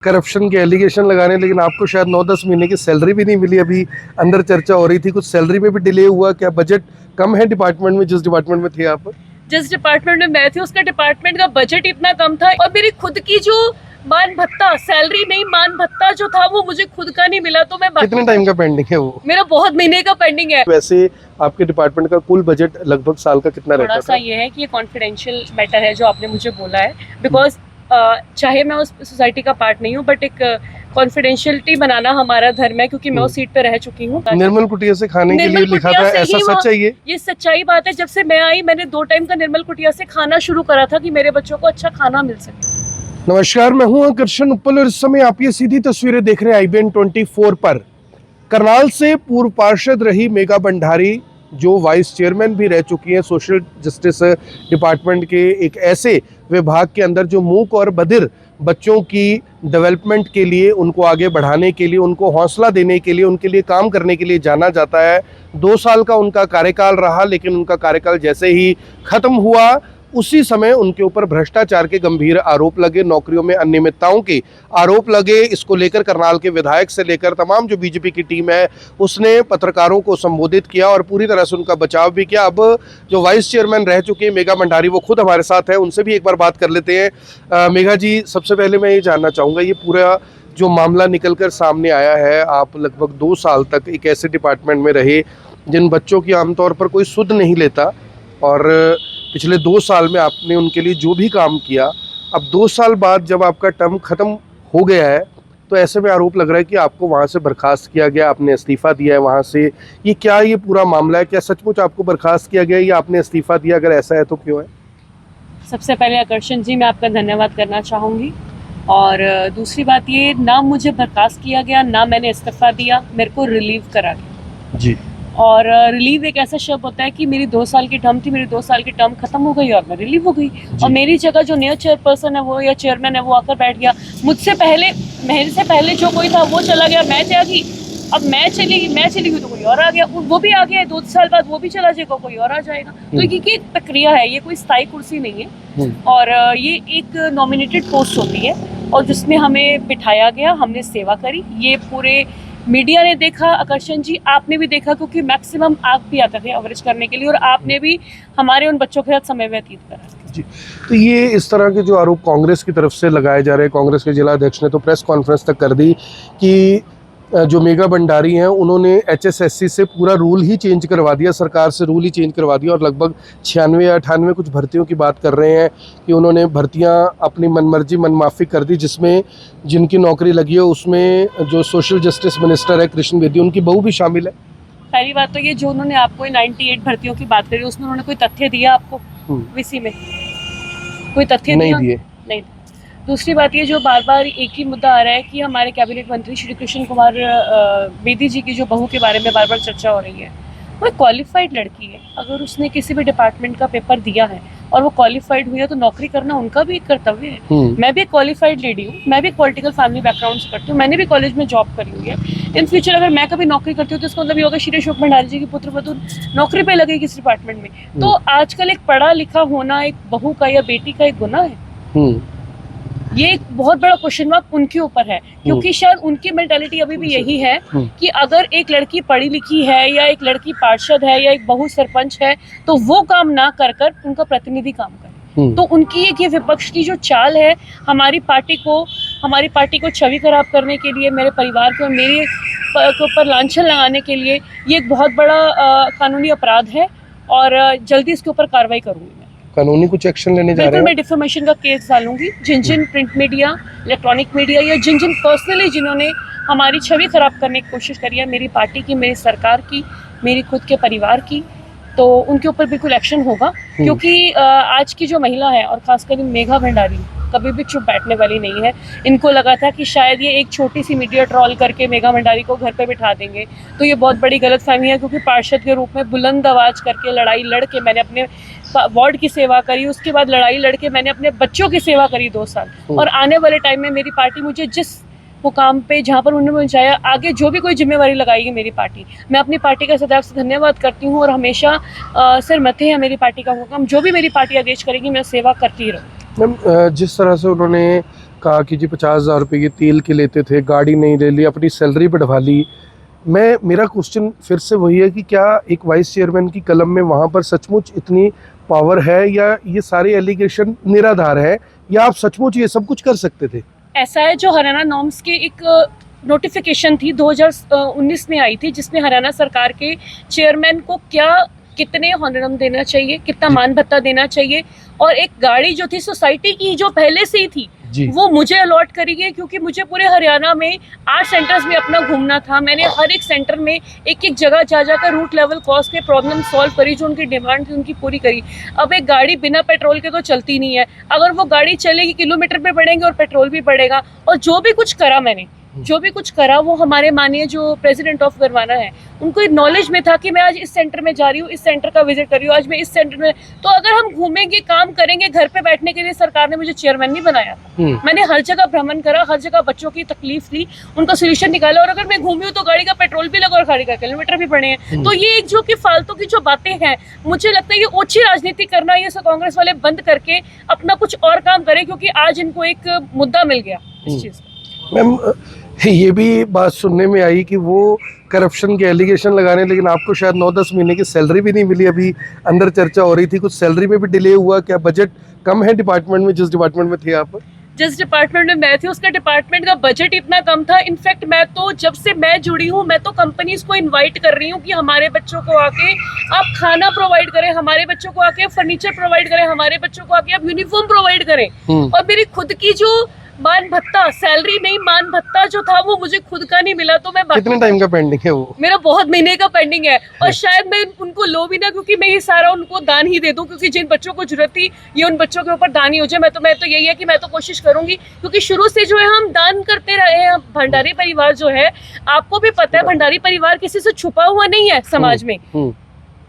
Corruption के allegation लगाने, लेकिन आपको शायद 9-10 महीने की सैलरी भी नहीं मिली। अभी अंदर चर्चा हो रही थी कुछ सैलरी में भी डिले हुआ, क्या बजट कम है डिपार्टमेंट में? जिस डिपार्टमेंट में थे आप, जिस डिपार्टमेंट में मैं थी उसका डिपार्टमेंट का बजट इतना कम था और मेरी खुद की जो मान भत्ता, सैलरी नहीं मान भत्ता जो था वो मुझे खुद का नहीं मिला। तो मैं कितने टाइम का पेंडिंग है वो? मेरा बहुत महीने का पेंडिंग है। वैसे आपके डिपार्टमेंट का कुल बजट लगभग साल का कितना रहता थोड़ा सा ये है कि ये कॉन्फिडेंशियल मैटर है जो आपने मुझे बोला है, बिकॉज चाहे मैं उस सोसाइटी का पार्ट नहीं हूँ बट एक कॉन्फिडेंशियलिटी बनाना हमारा धर्म है, क्योंकि मैं उस सीट पे रह चुकी हूँ। निर्मल कुटिया से खाने के लिए लिखा था, ऐसा सच है ये सच्चाई बात है। जब से मैं आई मैंने 2 टाइम का निर्मल कुटिया से खाना शुरू करा था कि मेरे बच्चों को अच्छा खाना मिल सके। नमस्कार, मैं हूं आकर्षण उप्पल और इस समय आप ये सीधी तस्वीरें देख रहे हैं IBN 24 पर। करनाल से पूर्व पार्षद रही मेघा भंडारी, जो वाइस चेयरमैन भी रह चुकी हैं सोशल जस्टिस डिपार्टमेंट के एक ऐसे विभाग के अंदर जो मूक और बधिर बच्चों की डेवलपमेंट के लिए, उनको आगे बढ़ाने के लिए, उनको हौसला देने के लिए, उनके लिए काम करने के लिए जाना जाता है। 2 साल का उनका कार्यकाल रहा, लेकिन उनका कार्यकाल जैसे ही खत्म हुआ उसी समय उनके ऊपर भ्रष्टाचार के गंभीर आरोप लगे, नौकरियों में अनियमितताओं के आरोप लगे। इसको लेकर करनाल के विधायक से लेकर तमाम जो बीजेपी की टीम है उसने पत्रकारों को संबोधित किया और पूरी तरह से उनका बचाव भी किया। अब जो वाइस चेयरमैन रह चुके हैं मेघा भंडारी, वो खुद हमारे साथ है, उनसे भी एक बार बात कर लेते हैं। मेघा जी, सबसे पहले मैं ये जानना चाहूँगा, ये पूरा जो मामला निकल कर सामने आया है, आप लगभग 2 साल तक एक ऐसे डिपार्टमेंट में रहे जिन बच्चों की आमतौर पर कोई सुध नहीं लेता, और पिछले 2 साल में आपने उनके लिए जो भी काम किया, अब 2 साल बाद जब आपका टर्म खत्म हो गया है तो ऐसे में आरोप लग रहा है कि आपको वहाँ से बर्खास्त किया गया, आपने इस्तीफ़ा दिया है वहाँ से। ये क्या ये पूरा मामला है? क्या सचमुच आपको बर्खास्त किया गया या आपने इस्तीफ़ा दिया? अगर ऐसा है तो क्यों है? सबसे पहले आकर्षण जी, मैं आपका धन्यवाद करना चाहूँगी। और दूसरी बात, ये ना मुझे बर्खास्त किया गया, ना मैंने इस्तीफ़ा दिया, मेरे को रिलीव करा गया जी। और रिलीव एक ऐसा शब्द होता है कि मेरी 2 साल की टर्म थी, मेरी 2 साल की टर्म खत्म हो गई और मैं रिलीव हो गई और मेरी जगह जो नया चेयरपर्सन है वो या चेयरमैन है वो आकर बैठ गया। मेरे से पहले जो कोई था वो चला गया, मैं त्यागी, अब मैं चली गई तो कोई और आ गया, वो भी आ गया, 2 साल बाद वो भी चला जाएगा, कोई और आ जाएगा। तो ये एक प्रक्रिया है, ये कोई स्थायी कुर्सी नहीं है और ये एक नॉमिनेटेड पोस्ट होती है और जिसमें हमें बिठाया गया, हमने सेवा करी। ये पूरे मीडिया ने देखा, आकर्षण जी आपने भी देखा, क्योंकि मैक्सिमम आप भी आते थे कवरेज करने के लिए और आपने भी हमारे उन बच्चों के साथ समय व्यतीत करा जी। तो ये इस तरह के जो आरोप कांग्रेस की तरफ से लगाए जा रहे हैं, कांग्रेस के जिला अध्यक्ष ने तो प्रेस कॉन्फ्रेंस तक कर दी कि जो मेघा भंडारी हैं उन्होंने HSSC से पूरा रूल ही चेंज करवा दिया, सरकार से रूल ही चेंज करवा दिया और लगभग 96 या 98 कुछ भर्तियों की बात कर रहे हैं कि उन्होंने भर्तियां अपनी मनमर्जी मनमाफी कर दी, जिसमें जिनकी नौकरी लगी है उसमें जो सोशल जस्टिस मिनिस्टर है कृष्ण बेदी, उनकी बहू भी शामिल है। पहली बात तो ये, जो उन्होंने आपको 98 भर्तियों की बात करी उसमें उन्होंने कोई तथ्य दिया आपको? VC में कोई तथ्य नहीं दिए। नहीं। दूसरी बात ये, जो बार बार एक ही मुद्दा आ रहा है कि हमारे कैबिनेट मंत्री श्री कृष्ण कुमार बेदी जी की जो बहू के बारे में बार बार चर्चा हो रही है, वो एक क्वालिफाइड लड़की है। अगर उसने किसी भी डिपार्टमेंट का पेपर दिया है और वो क्वालिफाइड हुई है तो नौकरी करना उनका भी एक कर्तव्य है। मैं भी एक क्वालिफाइड लेडी हूँ, मैं भी एक पॉलिटिकल फैमिली बैकग्राउंड से करती हूँ, मैंने भी कॉलेज में जॉब करी हुई है। इन फ्यूचर अगर मैं कभी नौकरी करती हूँ तो इसका मतलब ये होगा श्री अशोक भंडारी जी की पुत्र वधू नौकरी पे लगे किस डिपार्टमेंट में। तो आजकल एक पढ़ा लिखा होना एक बहू का या बेटी का एक गुनाह है। ये एक बहुत बड़ा क्वेश्चन मार्क उनके ऊपर है, क्योंकि शायद उनकी मेंटालिटी अभी भी यही है कि अगर एक लड़की पढ़ी लिखी है या एक लड़की पार्षद है या एक बहू सरपंच है तो वो काम ना कर कर उनका प्रतिनिधि काम करे। तो उनकी एक ये विपक्ष की जो चाल है हमारी पार्टी को छवि खराब करने के लिए, मेरे परिवार के और मेरे ऊपर लांछन लगाने के लिए, ये एक बहुत बड़ा कानूनी अपराध है और जल्दी इसके ऊपर कार्रवाई करूंगी। कानूनी कुछ एक्शन लेने जा रहे हैं? मैं डिफेमेशन का केस डालूंगी। जिन प्रिंट मीडिया, इलेक्ट्रॉनिक मीडिया या जिन पर्सनली जिन्होंने हमारी छवि खराब करने की कोशिश करी है, मेरी पार्टी की, मेरी सरकार की, मेरी खुद के परिवार की, तो उनके ऊपर बिल्कुल एक्शन होगा। क्योंकि आज की जो महिला है और खासकर मेघा भंडारी कभी भी चुप बैठने वाली नहीं है। इनको लगा था कि शायद ये एक छोटी सी मीडिया ट्रॉल करके मेघा भंडारी को घर पे बिठा देंगे, तो ये बहुत बड़ी गलतफहमी है। क्योंकि पार्षद के रूप में बुलंद आवाज़ करके लड़ाई लड़ के मैंने अपने वार्ड की सेवा करी, उसके बाद लड़ाई लड़के मैंने अपने बच्चों की सेवा करी 2 साल, और आने वाले टाइम में मेरी पार्टी मुझे जिस मुकाम पे जहाँ पर उन्होंने पहुँचाया, आगे जो भी कोई जिम्मेवारी लगाएगी मेरी पार्टी, मैं अपनी पार्टी का सदैव से धन्यवाद करती हूँ और हमेशा सिर मथे है मेरी पार्टी का हुक्म, जो भी मेरी पार्टी आदेश करेगी मैं सेवा करती रहूँ। मैम, जिस तरह से उन्होंने कहा कि जी 50,000 रुपये ये तेल के लेते थे, गाड़ी नहीं ले ली, अपनी सैलरी बढ़वा ली। मेरा क्वेश्चन फिर से वही है कि क्या एक वाइस चेयरमैन की कलम में वहाँ पर सचमुच इतनी पावर है, या ये सारे एलिगेशन निराधार है, या आप सचमुच ये सब कुछ कर सकते थे? ऐसा है, जो हरियाणा नॉर्म्स के एक नोटिफिकेशन थी 2019 में आई थी, जिसमें हरियाणा सरकार के चेयरमैन को कितने हॉनरम देना चाहिए, कितना मान भत्ता देना चाहिए, और एक गाड़ी जो थी सोसाइटी की जो पहले से ही थी वो मुझे अलॉट करी गई, क्योंकि मुझे पूरे हरियाणा में 8 सेंटर्स में अपना घूमना था। मैंने हर एक सेंटर में एक जगह जा जाकर रूट लेवल कॉज के प्रॉब्लम सॉल्व करी, जो उनकी डिमांड थी उनकी पूरी करी। अब एक गाड़ी बिना पेट्रोल के तो चलती नहीं है, अगर वो गाड़ी चलेगी किलोमीटर पे बढ़ेंगे और पेट्रोल भी बढ़ेगा। और जो भी कुछ करा वो हमारे माननीय जो प्रेसिडेंट ऑफ गरवाना है, उनको नॉलेज में था कि मैं आज इस सेंटर में जा रही हूँ, इस सेंटर का विजिट कर रही हूँ, आज मैं इस सेंटर में। तो अगर हम घूमेंगे, काम करेंगे, घर पे बैठने के लिए सरकार ने मुझे चेयरमैन नहीं बनाया। मैंने हर जगह भ्रमण करा, हर जगह बच्चों की तकलीफ ली, उनका सोल्यूशन निकाला। और अगर मैं घूमी हूँ तो गाड़ी का पेट्रोल भी लगा और गाड़ी का किलोमीटर भी बढ़े हैं। तो ये एक जो कि फालतू की जो बातें हैं, मुझे लगता है ये ओछी राजनीति करना, ये सब कांग्रेस वाले बंद करके अपना कुछ और काम करें, क्योंकि आज इनको एक मुद्दा मिल गया इस चीज का। मैम, ये भी बात सुनने में आई कि वो करप्शन के एलिगेशन लगाने, लेकिन आपको शायद 9-10 महीने की सैलरी भी नहीं मिली। अभी अंदर चर्चा हो रही थी कुछ सैलरी में भी डिले हुआ, क्या बजट कम है डिपार्टमेंट में, जिस डिपार्टमेंट में थे आप? जिस डिपार्टमेंट में मैं थी उसका डिपार्टमेंट का बजट इतना कम था। इनफैक्ट मैं तो जब से मैं जुड़ी हूँ, मैं तो कंपनीज को इनवाइट कर रही हूँ कि हमारे बच्चों को आके आप खाना प्रोवाइड करें, हमारे बच्चों को आके फर्नीचर प्रोवाइड करें, हमारे बच्चों को आके आप यूनिफॉर्म प्रोवाइड करें। और मेरी खुद की जो मान भत्ता, सैलरी नहीं, मान भत्ता जो था वो मुझे खुद का नहीं मिला। तो मैं कितने टाइम का पेंडिंग है वो? मेरा बहुत महीने का पेंडिंग है, और शायद मैं उनको लो भी ना, क्योंकि मैं ये सारा उनको दान ही दे दूं, क्योंकि जिन बच्चों को जरूरत थी ये उन बच्चों के ऊपर दान ही हो जाए। मैं तो यही है कि मैं तो कोशिश करूंगी, क्योंकि शुरू से जो है हम दान करते रहे हैं। भंडारी परिवार जो है, आपको भी पता है, भंडारी परिवार किसी से छुपा हुआ नहीं है समाज में।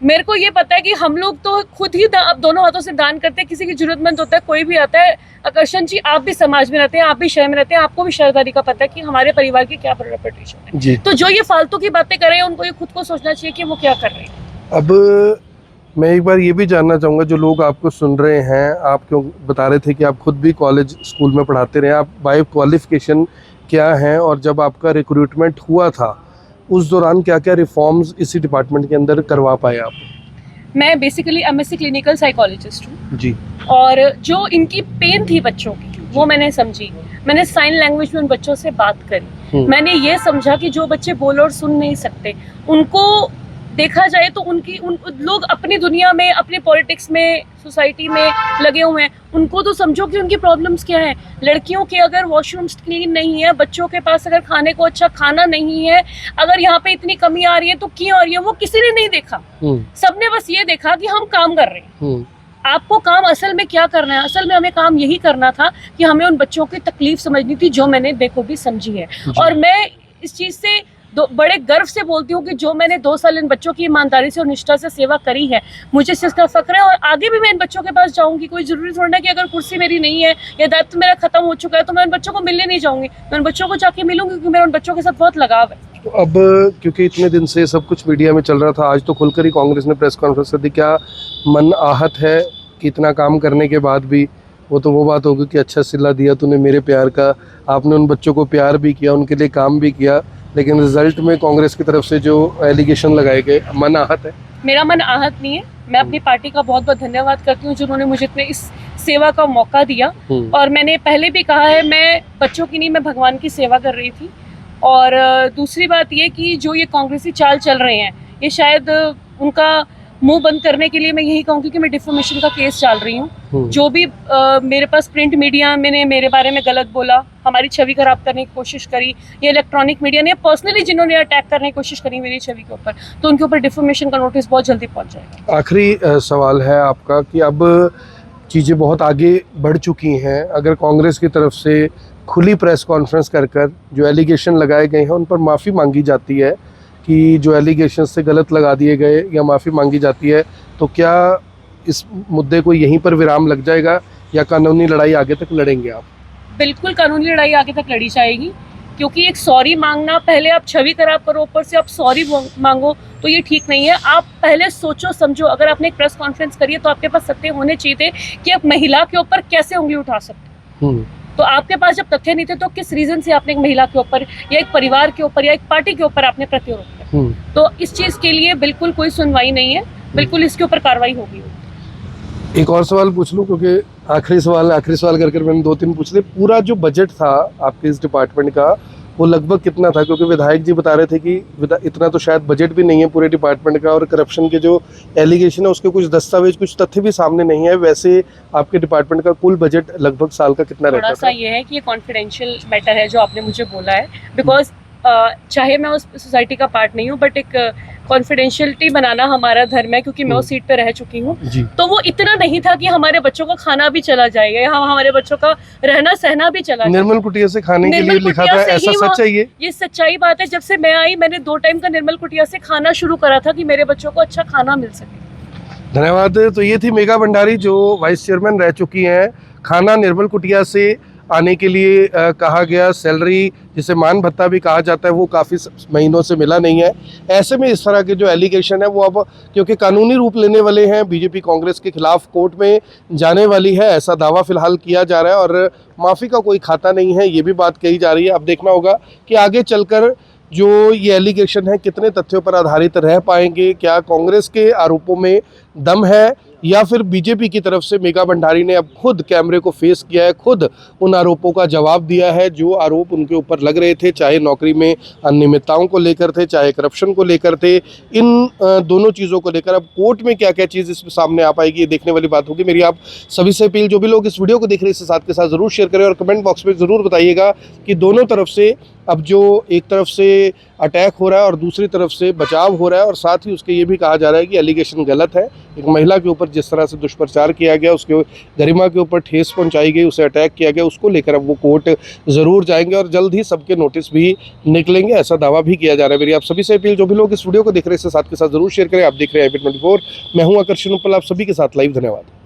मेरे को ये पता है कि हम लोग तो खुद ही अब दोनों हाथों से दान करते हैं। किसी की जरूरतमंद होता है, कोई भी आता है। आकर्षण जी, आप भी समाज में रहते हैं, आप भी शहर में रहते हैं, आपको भी शहरदारी का पता है कि हमारे परिवार की क्या रेपुटेशन है। तो जो ये फालतू की बातें कर रहे हैं, उनको ये खुद को सोचना चाहिए कि वो क्या कर रहे हैं। अब मैं एक बार ये भी जानना चाहूँगा, जो लोग आपको सुन रहे हैं, आप क्यों बता रहे थे कि आप खुद भी कॉलेज स्कूल में पढ़ाते रहे, आप बाय क्वालिफिकेशन क्या हैं, और जब आपका रिक्रूटमेंट हुआ था उस दौरान क्या क्या रिफॉर्म्स इसी डिपार्टमेंट के अंदर करवा पाए आप? मैं बेसिकली एमएससी क्लिनिकल साइकोलॉजिस्ट हूँ जी। और जो इनकी पेन थी बच्चों की, वो मैंने समझी। मैंने साइन लैंग्वेज में उन बच्चों से बात करी। मैंने ये समझा कि जो बच्चे बोल और सुन नहीं सकते, उनको देखा जाए तो उन लोग अपनी दुनिया में, अपने पॉलिटिक्स में, सोसाइटी में लगे हुए हैं। उनको तो समझो कि उनकी प्रॉब्लम्स क्या है। लड़कियों के अगर वॉशरूम्स क्लीन नहीं है, बच्चों के पास अगर खाने को अच्छा खाना नहीं है, अगर यहाँ पे इतनी कमी आ रही है तो क्यों आ रही है, वो किसी ने नहीं देखा। सबने बस ये देखा कि हम काम कर रहे हैं। आपको काम असल में क्या करना है? असल में हमें काम यही करना था कि हमें उन बच्चों की तकलीफ समझनी थी, जो मैंने बेखूबी समझी है। और मैं इस चीज से बड़े गर्व से बोलती हूँ कि जो मैंने 2 साल इन बच्चों की ईमानदारी से और निष्ठा से सेवा करी है, मुझे इसका फक्र है। और आगे भी मैं इन बच्चों के पास जाऊंगी। कोई जरूरी थोड़ा ना कि अगर कुर्सी मेरी नहीं है या दायित्व मेरा खत्म हो चुका है तो मैं उन बच्चों को मिलने नहीं जाऊंगी। मैं उन बच्चों को जाके मिलूंगी, क्योंकि मेरा उन बच्चों के साथ बहुत लगाव है। तो अब क्योंकि इतने दिन से सब कुछ मीडिया में चल रहा था, आज तो खुलकर ही कांग्रेस ने प्रेस कॉन्फ्रेंस कर दी, क्या मन आहत है कि इतना काम करने के बाद भी? वो बात होगी कि अच्छा सिला दिया तूने मेरे प्यार का, आपने उन बच्चों को प्यार भी किया, उनके लिए काम भी किया, लेकिन रिजल्ट में कांग्रेस की तरफ से जो एलिगेशन लगाए गए, मन आहत है? मेरा मन आहत नहीं है। मैं अपनी पार्टी का बहुत बहुत धन्यवाद करती हूँ जिन्होंने मुझे इतने इस सेवा का मौका दिया। और मैंने पहले भी कहा है, मैं बच्चों की नहीं, मैं भगवान की सेवा कर रही थी। और दूसरी बात ये कि जो ये कांग्रेसी चाल चल रहे हैं, ये शायद उनका मुंह बंद करने के लिए मैं यही कहूँगी कि मैं डिफेमेशन का केस डाल रही हूँ। जो भी मेरे पास प्रिंट मीडिया ने मेरे बारे में गलत बोला, हमारी छवि खराब करने की कोशिश करी, या इलेक्ट्रॉनिक मीडिया ने पर्सनली जिन्होंने अटैक करने की कोशिश करी मेरी छवि के ऊपर, तो उनके ऊपर डिफेमेशन का नोटिस बहुत जल्दी पहुँच जाएगा। आखिरी सवाल है आपका कि अब चीज़ें बहुत आगे बढ़ चुकी हैं, अगर कांग्रेस की तरफ से खुली प्रेस कॉन्फ्रेंस कर जो एलिगेशन लगाए गए हैं उन पर माफ़ी मांगी जाती है, कि जो एलिगेशन से गलत लगा दिए गए, या माफ़ी मांगी जाती है, तो क्या इस मुद्दे को यहीं पर विराम लग जाएगा, या कानूनी लड़ाई आगे तक लड़ेंगे आप? बिल्कुल कानूनी लड़ाई आगे तक लड़ी जाएगी, क्योंकि एक सॉरी मांगना, पहले आप छवि खराब करो, ऊपर से आप सॉरी मांगो, तो ये ठीक नहीं है। आप पहले सोचो समझो। अगर आपने एक प्रेस कॉन्फ्रेंस करी है तो आपके पास सत्य होने चाहिए थे कि आप महिला के ऊपर कैसे उंगली उठा सकते हो। तो आपके पास जब तथ्य नहीं थे तो किस रीजन से आपने एक महिला के ऊपर या एक परिवार के ऊपर या एक पार्टी के ऊपर आपने प्रत्यारोप किया? तो इस चीज के लिए बिल्कुल कोई सुनवाई नहीं है, बिल्कुल इसके ऊपर कार्रवाई होगी। एक और सवाल पूछ लूं, क्योंकि आखिरी सवाल कर मैंने 2-3 पूछ लिए। पूरा जो बजट था आपके इस डिपार्टमेंट का वो लगभग कितना था? क्योंकि विधायक जी बता रहे थे कि इतना तो शायद बजट भी नहीं है पूरे डिपार्टमेंट का, और करप्शन के जो एलिगेशन है उसके कुछ दस्तावेज, कुछ तथ्य भी सामने नहीं है। वैसे आपके डिपार्टमेंट का कुल बजट लगभग साल का कितना रहता थोड़ा सा ये है कि ये कॉन्फिडेंशियल मैटर है जो आपने मुझे बोला है, बिकॉज चाहे मैं उस सोसाइटी का पार्ट नहीं हूँ, बट एक कॉन्फिडेंशियलिटी बनाना हमारा धर्म है, क्योंकि मैं उस सीट पे रह चुकी हूँ। तो वो इतना नहीं था कि हमारे बच्चों का खाना भी चला जाएगा या हमारे बच्चों का रहना सहना भी चला जाएगा। निर्मल कुटिया से खाने के लिए लिखा था, ऐसा सच है ये सच्चाई बात है। जब से मैं आई मैंने 2 टाइम का निर्मल कुटिया से खाना शुरू करा था कि मेरे बच्चों को अच्छा खाना मिल सके। धन्यवाद। तो ये थी मेघा भंडारी जो वाइस चेयरमैन रह चुकी हैं। खाना निर्मल कुटिया से आने के लिए कहा गया, सैलरी जिसे मान भत्ता भी कहा जाता है वो काफ़ी महीनों से मिला नहीं है। ऐसे में इस तरह के जो एलिगेशन है वो अब क्योंकि कानूनी रूप लेने वाले हैं, बीजेपी कांग्रेस के खिलाफ कोर्ट में जाने वाली है, ऐसा दावा फिलहाल किया जा रहा है, और माफ़ी का कोई खाता नहीं है, ये भी बात कही जा रही है। अब देखना होगा कि आगे चलकर जो ये एलिगेशन है कितने तथ्यों पर आधारित रह पाएंगे, क्या कांग्रेस के आरोपों में दम है या फिर बीजेपी की तरफ से मेघा भंडारी ने अब खुद कैमरे को फेस किया है, खुद उन आरोपों का जवाब दिया है जो आरोप उनके ऊपर लग रहे थे, चाहे नौकरी में अनियमितताओं को लेकर थे, चाहे करप्शन को लेकर थे। इन दोनों चीज़ों को लेकर अब कोर्ट में क्या क्या चीज़ इसमें सामने आ पाएगी ये देखने वाली बात होगी। मेरी आप सभी से अपील, जो भी लोग इस वीडियो को देख रहे हैं इसे साथ के साथ ज़रूर शेयर करें और कमेंट बॉक्स में ज़रूर बताइएगा कि दोनों तरफ से अब जो एक तरफ से अटैक हो रहा है और दूसरी तरफ से बचाव हो रहा है, और साथ ही उसके ये भी कहा जा रहा है कि एलिगेशन गलत है। एक महिला के ऊपर जिस तरह से दुष्प्रचार किया गया, उसके गरिमा के ऊपर ठेस पहुंचाई गई, उसे अटैक किया गया, उसको लेकर अब वो कोर्ट ज़रूर जाएंगे और जल्द ही सबके नोटिस भी निकलेंगे, ऐसा दावा भी किया जा रहा है। मेरी आप सभी से अपील, जो भी लोग इस वीडियो को देख रहे हैं इसे साथ के साथ ज़रूर शेयर करें। आप देख रहे हैं IB 24, मैं हूँ आकर्षण उपल, आप सभी के साथ लाइव। धन्यवाद।